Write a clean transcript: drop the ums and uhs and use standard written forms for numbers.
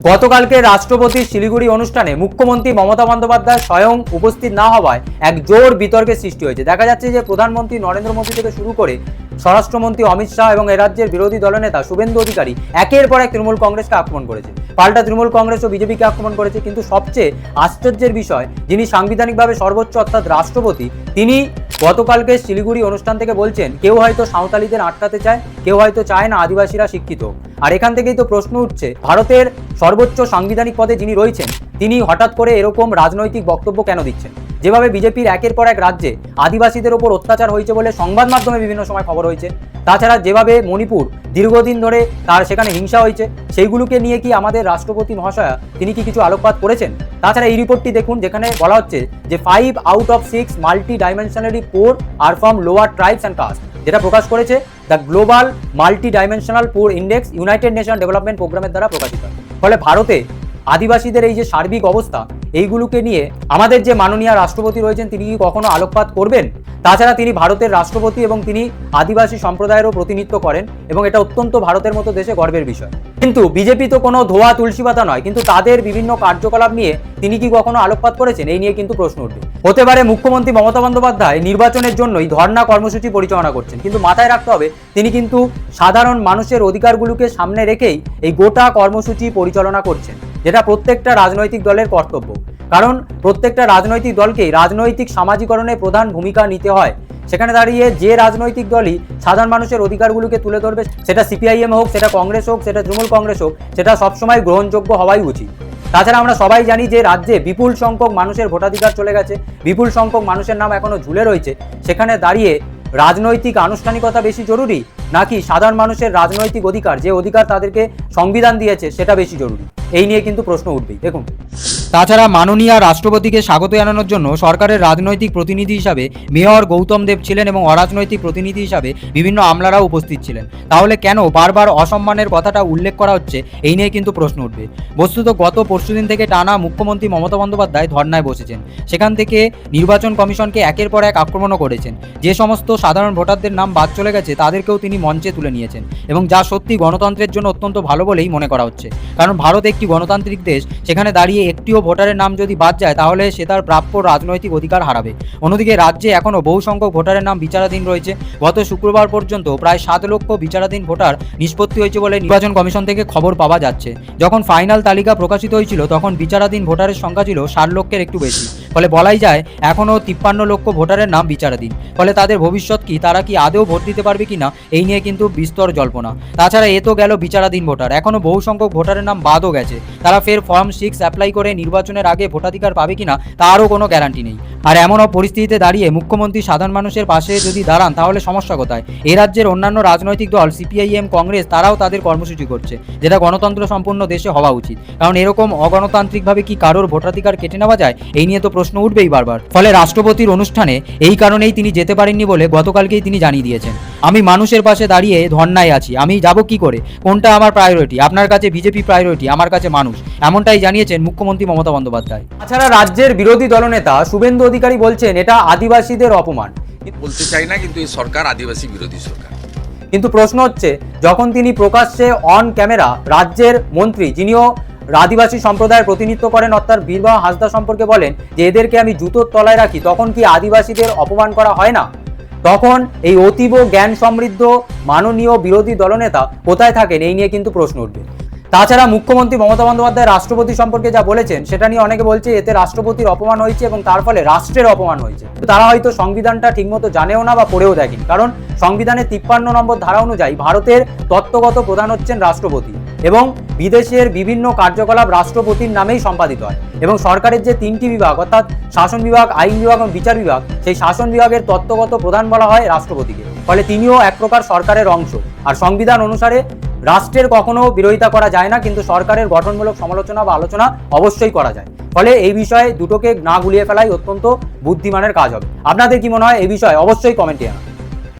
গতকালকে রাষ্ট্রপতির শিলিগুড়ি অনুষ্ঠানে মুখ্যমন্ত্রী মমতা বন্দ্যোপাধ্যায় স্বয়ং উপস্থিত না হওয়ায় এক জোর বিতর্কের সৃষ্টি হয়েছে। দেখা যাচ্ছে যে প্রধানমন্ত্রী নরেন্দ্র মোদী থেকে শুরু করে স্বরাষ্ট্রমন্ত্রী অমিত শাহ এবং এ রাজ্যের বিরোধী দলনেতা শুভেন্দু অধিকারী একের পর এক তৃণমূল কংগ্রেসকে আক্রমণ করেছে, পাল্টা তৃণমূল কংগ্রেস ও বিজেপিকে আক্রমণ করেছে। কিন্তু সবচেয়ে আশ্চর্যের বিষয়, যিনি সাংবিধানিকভাবে সর্বোচ্চ অর্থাৎ রাষ্ট্রপতি, তিনি গতকালকে শিলিগুড়ি অনুষ্ঠান থেকে বলছেন কেউ হয়তো সাঁওতালিদের আটকাতে চায়, কেউ হয়তো চায় না আদিবাসীরা শিক্ষিত। আর এখান থেকেই তো প্রশ্ন উঠছে, ভারতের সর্বোচ্চ সাংবিধানিক পদে যিনি রয়েছেন তিনি হঠাৎ করে এরকম রাজনৈতিক বক্তব্য কেন দিচ্ছেন? যেভাবে বিজেপির একের পর এক রাজ্যে আদিবাসীদের ওপর অত্যাচার হয়েছে বলে সংবাদ মাধ্যমে বিভিন্ন সময় খবর হয়েছে, তাছাড়া যেভাবে মণিপুর দীর্ঘদিন ধরে তার সেখানে হিংসা হয়েছে, সেইগুলোকে নিয়ে কি আমাদের রাষ্ট্রপতি মহাশয়া তিনি কি কিছু আলোকপাত করেছেন? তাছাড়া এই রিপোর্টটি দেখুন, যেখানে বলা হচ্ছে যে 5 out of 6 multi dimensionally poor are from lower tribes and caste, যেটা প্রকাশ করেছে the global multi dimensional poor index United Nation development প্রোগ্রামের দ্বারা প্রকাশিত। ফলে ভারতে আদিবাসীদের এই যে সার্বিক অবস্থা, এইগুলোকে নিয়ে আমাদের যে মাননীয় রাষ্ট্রপতি রয়েছেন তিনি কি কখনো আলোকপাত করবেন? তাছাড়া তিনি ভারতের রাষ্ট্রপতি এবং তিনি আদিবাসী সম্প্রদায়েরও প্রতিনিধিত্ব করেন এবং এটা অত্যন্ত ভারতের মতো দেশে গর্বের বিষয়। কিন্তু বিজেপি তো কোনো ধোয়া তুলসী পাতা নয়, কিন্তু তাদের বিভিন্ন কার্যকলাপ নিয়ে তিনি কি কখনো আলোকপাত করেছেন? এই নিয়ে কিন্তু প্রশ্ন উঠবে। হতে পারে মুখ্যমন্ত্রী মমতা বন্দ্যোপাধ্যায় নির্বাচনের জন্যই ধর্ণা কর্মসূচি পরিচালনা করছেন, কিন্তু মাথায় রাখতে হবে তিনি কিন্তু সাধারণ মানুষের অধিকারগুলোকে সামনে রেখেই এই গোটা কর্মসূচি পরিচালনা করছেন, যেটা প্রত্যেকটা রাজনৈতিক দলের কর্তব্য। কারণ প্রত্যেকটা রাজনৈতিক দলকেই রাজনৈতিক সামাজিকরণে প্রধান ভূমিকা নিতে হয়। সেখানে দাঁড়িয়ে যে রাজনৈতিক দলই সাধারণ মানুষের অধিকারগুলোকে তুলে ধরবে, সেটা সিপিআইএম হোক, সেটা কংগ্রেস হোক, সেটা তৃণমূল কংগ্রেস হোক, সেটা সবসময় গ্রহণযোগ্য হওয়াই উচিত। তাছাড়া আমরা সবাই জানি যে রাজ্যে বিপুল সংখ্যক মানুষের ভোটাধিকার চলে গেছে, বিপুল সংখ্যক মানুষের নাম এখনো ঝুলে রয়েছে। সেখানে দাঁড়িয়ে রাজনৈতিক আনুষ্ঠানিকতা বেশি জরুরি নাকি সাধারণ মানুষের রাজনৈতিক অধিকার, যে অধিকার তাদেরকে সংবিধান দিয়েছে, সেটা বেশি জরুরি? এই নিয়ে কিন্তু প্রশ্ন উঠবেই। দেখুন, তাছাড়া মাননীয় রাষ্ট্রপতিকে স্বাগত জানানোর জন্য সরকারের রাজনৈতিক প্রতিনিধি হিসাবে মেয়র গৌতম দেব ছিলেন এবং অরাজনৈতিক প্রতিনিধি হিসাবে বিভিন্ন আমলারাও উপস্থিত ছিলেন। তাহলে কেন বারবার অসম্মানের কথাটা উল্লেখ করা হচ্ছে? এই নিয়ে কিন্তু প্রশ্ন উঠবে। বস্তুত গত পরশুদিন থেকে টানা মুখ্যমন্ত্রী মমতা বন্দ্যোপাধ্যায় ধর্নায় বসেছেন। সেখান থেকে নির্বাচন কমিশনকে একের পর এক আক্রমণও করেছেন। যে সমস্ত সাধারণ ভোটারদের নাম বাদ চলে গেছে তাদেরকেও তিনি মঞ্চে তুলে নিয়েছেন, এবং যা সত্যি গণতন্ত্রের জন্য অত্যন্ত ভালো বলেই মনে করা হচ্ছে। কারণ ভারত একটি গণতান্ত্রিক দেশ, সেখানে দাঁড়িয়ে একটিও ভোটারের নাম যদি বাদ যায় তাহলে সে তার প্রাপ্য রাজনৈতিক অধিকার হারাবে। অন্যদিকে রাজ্যে এখনও বহু সংখ্যক ভোটারের নাম বিচারাধীন রয়েছে। গত শুক্রবার পর্যন্ত প্রায় 7 লক্ষ বিচারাধীন ভোটার নিষ্পত্তি হয়েছে বলে নির্বাচন কমিশন থেকে খবর পাওয়া যাচ্ছে। যখন ফাইনাল তালিকা প্রকাশিত হয়েছিল তখন বিচারাধীন ভোটারের সংখ্যা ছিল 60 লক্ষের একটু বেশি। ফলে বলাই যায় এখনও 53 লক্ষ ভোটারের নাম বিচারাধীন। ফলে তাদের ভবিষ্যৎ কি, তারা কি আদৌ ভোট দিতে পারবে কিনা, এই নিয়ে কিন্তু বিস্তর জল্পনা। তাছাড়া এ তো গেল বিচারাধীন ভোটার, এখনও বহু সংখ্যক ভোটারের নাম বাদও গেছে। তারা ফের ফর্ম 6 অ্যাপ্লাই করে নির্বাচনের আগে ভোটাধিকার পাবে কিনা তারও কোনো গ্যারান্টি নেই। আর এমন পরিস্থিতিতে দাঁড়িয়ে মুখ্যমন্ত্রী সাধারণ মানুষের পাশে যদি দাঁড়ান তাহলে সমস্যা কোথায়? এই রাজ্যের অন্যান্য রাজনৈতিক দল সিপিআইএম, কংগ্রেস, তারাও তাদের কর্মসূচি করছে, যেটা গণতন্ত্র সম্পন্ন দেশে হওয়া উচিত। কারণ এরকম অগণতান্ত্রিকভাবে কি কারোর ভোটাধিকার কেটে নেওয়া যায়? এই নিয়ে তো প্রশ্ন উঠবেই বারবার। ফলে রাষ্ট্রপতির অনুষ্ঠানে এই কারণেই তিনি যেতে পারেননি বলে গতকালকেই তিনি জানিয়ে দিয়েছেন, আমি মানুষের পাশে দাঁড়িয়ে ধর্নায় আছি, আমি যাব কি করে? কোনটা আমার প্রায়োরিটি? আপনার কাছে বিজেপি প্রায়োরিটি, আমার কাছে মানুষ, এমনটাই জানিয়েছেন মুখ্যমন্ত্রী মমতা বন্দ্যোপাধ্যায়। তাছাড়া রাজ্যের বিরোধী দলনেতা শুভেন্দু অধিকারী বলছেন এটা আদিবাসীদের অপমান। বলতে চাই না, কিন্তু এই সরকার আদিবাসী বিরোধী সরকার। কিন্তু প্রশ্ন হচ্ছে, যখন তিনি প্রকাশ্যে অন ক্যামেরা রাজ্যের মন্ত্রী, যিনিও আদিবাসী সম্প্রদায়ের প্রতিনিধিত্ব করেন, অর্থাৎ বীরবাহা হাঁসদা সম্পর্কে বলেন যে এদেরকে আমি জুতোর তলায় রাখি, তখন কি আদিবাসীদের অপমান করা হয় না? তখন এই অতীব জ্ঞান সমৃদ্ধ মাননীয় বিরোধী দলনেতা কোথায় থাকেন? এই নিয়ে কিন্তু প্রশ্ন উঠবে। তাছাড়া মুখ্যমন্ত্রী মমতা বন্দ্যোপাধ্যায় রাষ্ট্রপতি সম্পর্কে যা বলেছেন সেটা নিয়ে অনেকে বলছে এতে রাষ্ট্রপতির অপমান হয়েছে এবং তার ফলে রাষ্ট্রের অপমান হয়েছে। তারা হয়তো সংবিধানটা ঠিকমতো জানেও না বা পড়েও দেখেন। কারণ সংবিধানের 53 নম্বর ধারা অনুযায়ী ভারতের তত্ত্বগত প্রধান হচ্ছেন রাষ্ট্রপতি, এবং বিদেশের বিভিন্ন কার্যকলাপ রাষ্ট্রপতির নামেই সম্পাদিত হয়। এবং সরকারের যে 3টি বিভাগ, অর্থাৎ শাসন বিভাগ, আইন বিভাগ এবং বিচার বিভাগ, সেই শাসন বিভাগের তত্ত্বগত প্রধান বলা হয় রাষ্ট্রপতিকে। ফলে তিনিও এক প্রকার সরকারের অংশ। আর সংবিধান অনুসারে রাষ্ট্রের কখনো বিরোধিতা করা যায় না, কিন্তু সরকারের গঠনমূলক সমালোচনা বা আলোচনা অবশ্যই করা যায়। ফলে এই বিষয়ে দুটোকে না গুলিয়ে ফেলাই অত্যন্ত বুদ্ধিমানের কাজ হবে। আপনাদের কি মনে হয় এই বিষয়ে? অবশ্যই কমেন্টে জানান।